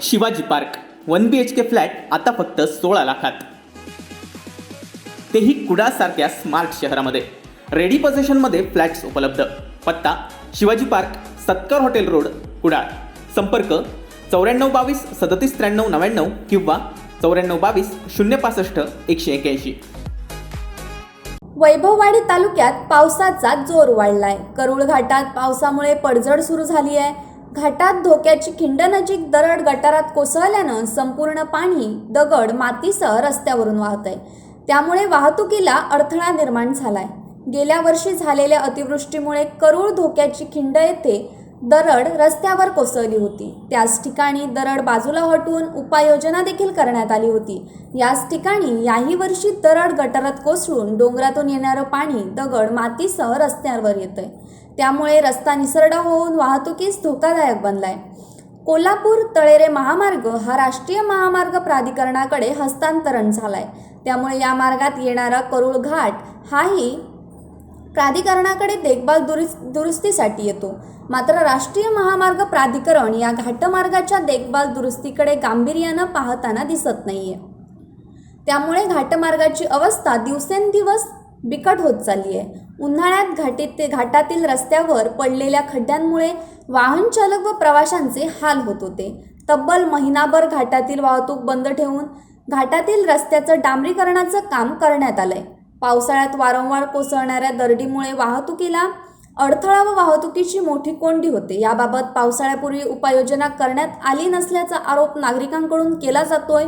Shivaji park 1 BHK flat आता फक्त 16 लाखात, तेही कुडासारख्या स्मार्ट शहरामध्ये. रेडी पोझिशनमध्ये फ्लॅट्स उपलब्ध. पत्ता Shivaji park, Satkar hotel road, Kudal. संपर्क 9422 379399 किंवा 9422 065 181. वैभववाडी तालुक्यात पावसाचा जोर वाढलाय. करूळ घाटात पावसामुळे पडझड सुरू झाली आहे. घाटात धोक्याची खिंड नजीक दरड गटारात कोसळल्यानं संपूर्ण पाणी, दगड, मातीसह रस्त्यावरून वाहत आहे. त्यामुळे वाहतुकीला अडथळा निर्माण झालाय. गेल्या वर्षी झालेल्या अतिवृष्टीमुळे करूळ धोक्याची खिंड येथे दरड रस्त्यावर कोसळली होती. त्याच ठिकाणी दरड बाजूला हटवून उपाययोजना देखील करण्यात आली होती. याच ठिकाणी याही वर्षी दरड गटारात कोसळून डोंगरातून येणारं पाणी, दगड, मातीसह रस्त्यावर येतंय. त्यामुळे रस्ता निसरडा होऊन वाहतुकीस धोकादायक बनलाय. कोल्हापूर तळेरे महामार्ग हा राष्ट्रीय महामार्ग प्राधिकरणाकडे हस्तांतरण झालाय. त्यामुळे या मार्गात येणारा करूळ घाट हाही प्राधिकरणाकडे देखभाल दुरुस्तीसाठी येतो. मात्र राष्ट्रीय महामार्ग प्राधिकरण या घाटमार्गाच्या देखभाल दुरुस्तीकडे गांभीर्यानं पाहताना दिसत नाहीये. त्यामुळे घाटमार्गाची अवस्था दिवसेंदिवस बिकट होत चालली आहे. उन्हाळ्यात घाटातील रस्त्यावर पडलेल्या खड्ड्यांमुळे वाहन चालक व प्रवाशांचे हाल होत होते. तब्बल महिनाभर घाटातील वाहतूक बंद ठेवून घाटातील रस्त्याचं डांबरीकरणाचं काम करण्यात आलंय. पावसाळ्यात वारंवार कोसळणाऱ्या दरडीमुळे वाहतुकीला अडथळा व वाहतुकीची मोठी कोंडी होते. याबाबत पावसाळ्यापूर्वी उपाययोजना करण्यात आली नसल्याचा आरोप नागरिकांकडून केला जातोय.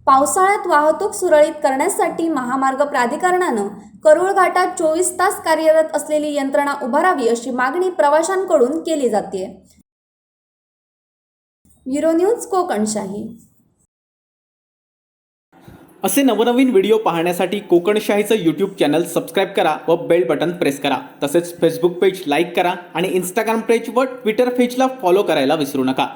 पावसाळ्यात वाहतूक सुरळीत करण्यासाठी महामार्ग प्राधिकरणानं करूळ घाटात 24 तास कार्यरत असलेली यंत्रणा उभारावी अशी मागणी प्रवाशांकडून केली जाते. Bureau news Kokanshahi. असे नवनवीन व्हिडिओ पाहण्यासाठी कोकणशाहीचं यूट्यूब चॅनल सबस्क्राईब करा व बेल बटन प्रेस करा. तसेच फेसबुक पेज लाईक करा आणि इंस्टाग्राम पेज व ट्विटर पेजला फॉलो करायला विसरू नका.